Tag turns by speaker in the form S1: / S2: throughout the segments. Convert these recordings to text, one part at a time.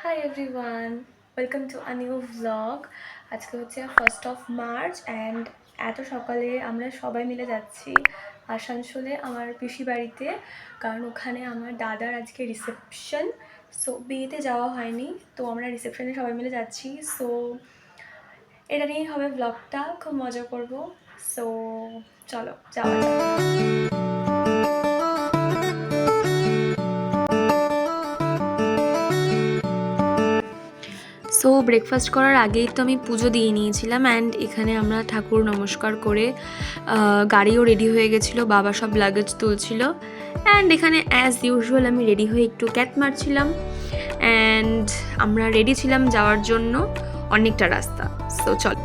S1: Hi everyone, welcome to a new vlog. আজকে হচ্ছে 1 March and এত সকালে আমরা সবাই মিলে যাচ্ছি আসানসোলে আমার পিসি বাড়িতে, কারণ ওখানে আমার দাদার আজকে রিসেপশন। সো বিয়েতে যাওয়া হয়নি, তো আমরা রিসেপশনে সবাই মিলে যাচ্ছি। সো এটা নিয়েই হবে ভ্লগটা, খুব মজা করব। সো চলো যাওয়া যাক। সো ব্রেকফাস্ট করার আগেই তো আমি পুজো দিয়ে নিয়েছিলাম অ্যান্ড এখানে আমরা ঠাকুর নমস্কার করে গাড়িও রেডি হয়ে গেছিলো, বাবা সব লাগেজ তুলছিল অ্যান্ড এখানে অ্যাজ ইউজুয়াল আমি রেডি হয়ে একটু ক্যাট মারছিলাম অ্যান্ড আমরা রেডি ছিলাম যাওয়ার জন্য অনেকটা রাস্তা। সো চল।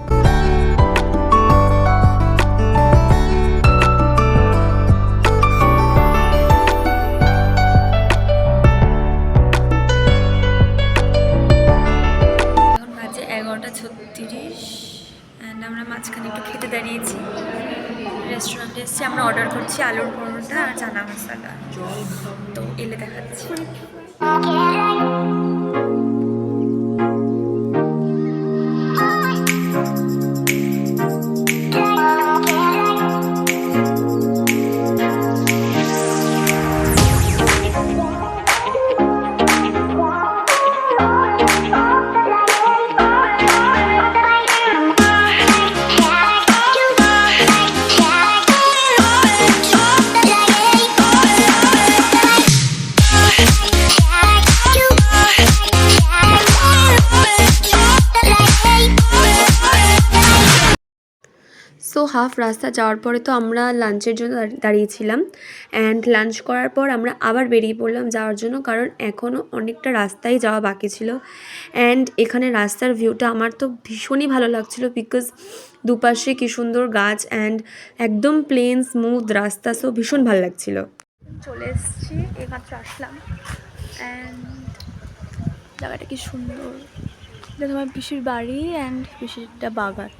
S1: বাজে 11:36 অ্যান্ড আমরা মাঝখানে একটু খেতে দাঁড়িয়েছি। রেস্টুরেন্টে এসেছি, আমরা অর্ডার করছি আলুর পরোটা আর চানা মশলা। তো এলে দেখাচ্ছি। সো হাফ রাস্তা যাওয়ার পরে তো আমরা লাঞ্চের জন্য দাঁড়িয়েছিলাম অ্যান্ড লাঞ্চ করার পর আমরা আবার বেরিয়ে পড়লাম যাওয়ার জন্য, কারণ এখনও অনেকটা রাস্তায় যাওয়া বাকি ছিল। অ্যান্ড এখানে রাস্তার ভিউটা আমার তো ভীষণই ভালো লাগছিল, বিকজ দুপাশে কী সুন্দর গাছ অ্যান্ড একদম প্লেন স্মুথ রাস্তা। সো ভীষণ ভালো লাগছিল। চলে এসেছি, এইমাত্র আসলাম অ্যান্ড জায়গাটা কি সুন্দর। এটা তোমার পিসির বাড়ি অ্যান্ড পিসিরটা বাগান,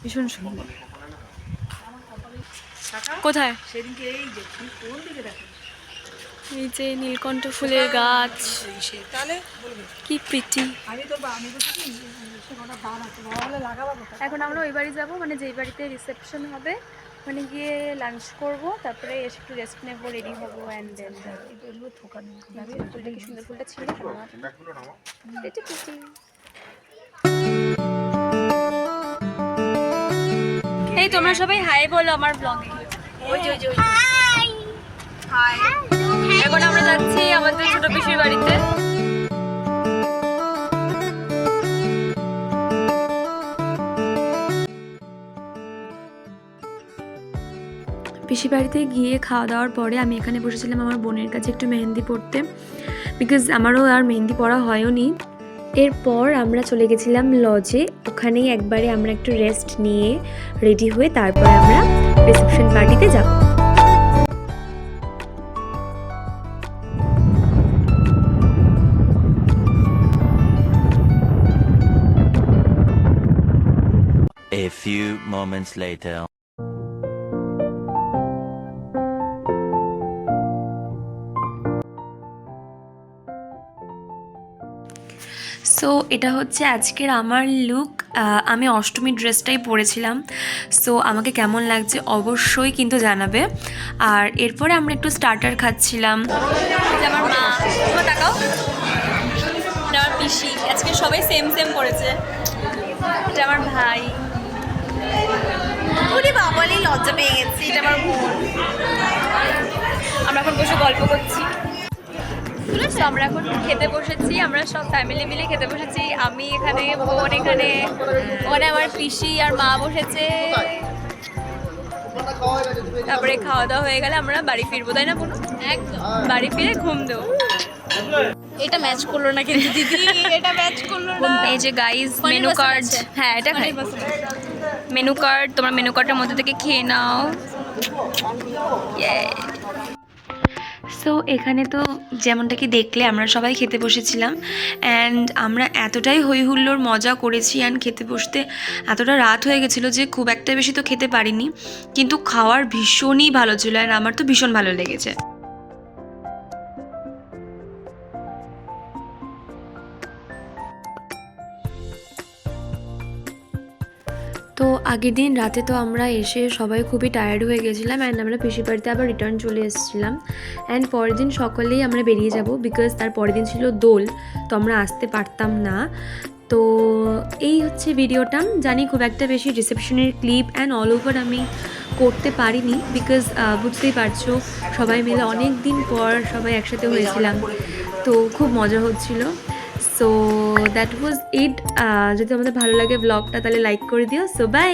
S1: ভীষণ সুন্দর। কোথায়? এই যে নীলকণ্ঠ ফুলের গাছ, কি প্রিটি। এখন আমরা ওই বাড়ি যাবো, মানে যেই বাড়িতে রিসেপশন হবে ওখানে গিয়ে লাঞ্চ করব, তারপরে এসে একটু রেস্ট নেবো, রেডি হবো অ্যান্ড দেন ফুলটা কি সুন্দর, ফুলটা ছিল এই তোমরা সবাই হাই বলো আমার ব্লগে। হাই। এখন আমরা যাচ্ছি আমাদের ছোট পিসির বাড়িতে। পিসি বাড়িতে গিয়ে খাওয়া দাওয়ার পরে আমি এখানে বসেছিলাম আমার বোনের কাছে একটু মেহেন্দি পড়তে, বিকজ আমারও আর মেহেন্দি পড়া হয়নি। এরপর আমরা চলে গেছিলাম লজে, ওখানেই একবারে আমরা একটু রেস্ট নিয়ে রেডি হয়ে তারপরে আমরা রিসেপশন পার্টিতে যাব।
S2: A few moments later.
S1: So এটা হচ্ছে আজকের আমার লুক। আমি অষ্টমী ড্রেসটাই পরেছিলাম। সো আমাকে কেমন লাগছে অবশ্যই কিন্তু জানাবে। আর এরপরে আমরা একটু স্টার্টার খাচ্ছিলাম। আমার মা, তাকাও, এটা আমার পিসি, আজকে সবাই সেম সেম পড়েছে। এটা আমার ভাই, ওরে বাবালি লজ্জা পেয়ে গেছি, এটা আমার বোন। আমরা এখন বসে গল্প করছি। তো আমরা এখন খেতে বসেছি, আমরা সব ফ্যামিলি মিলে খেতে বসেছি। আমি এখানে, বোন এখানে, ওখানে আমার পিসি আর মা বসেছে। তারপরে খাওয়া দাওয়া হয়ে গেলে আমরা বাড়ি ফিরবো, তাই না বোন? একদম, বাড়ি ফিরে ঘুম দেবো। এটা ম্যাচ করলো না কিন্তু দিদি, এটা ম্যাচ করলো না। এই যে গাইস মেনু কার্ড, হ্যাঁ এটা খাই। মেনু কার্ড, তোমার মেনু কার্ডের মধ্যে থেকে খেয়ে নাও। সো এখানে তো যেমনটা কি দেখলে আমরা সবাই খেতে বসেছিলাম অ্যান্ড আমরা এতটাই হই হুল্লোড় মজা করেছি অ্যান্ড খেতে বসতে এতটা রাত হয়ে গেছিলো যে খুব একটা বেশি তো খেতে পারিনি, কিন্তু খাওয়ার ভীষণই ভালো ছিল অ্যান্ড আমার তো ভীষণ ভালো লেগেছে। তো আগের দিন রাতে তো আমরা এসে সবাই খুবই টায়ার্ড হয়ে গেছিলাম অ্যান্ড আমরা পিসির বাড়িতে আবার রিটার্ন চলে এসেছিলাম অ্যান্ড পরের দিন সকালেই আমরা বেরিয়ে যাব বিকজ তার পরের দিন ছিল দোল, তো আমরা আসতে পারতাম না। তো এই হচ্ছে ভিডিওটা। জানি খুব একটা বেশি রিসেপশনের ক্লিপ অ্যান্ড অল ওভার আমি করতে পারিনি বিকজ বুঝতেই পারছো সবাই মিলে অনেক দিন পর সবাই একসাথে হয়েছিলাম, তো খুব মজা হচ্ছিল। So that was it. যদি আমাদের ভালো লাগে ব্লগটা তাহলে লাইক করে দিও। So by.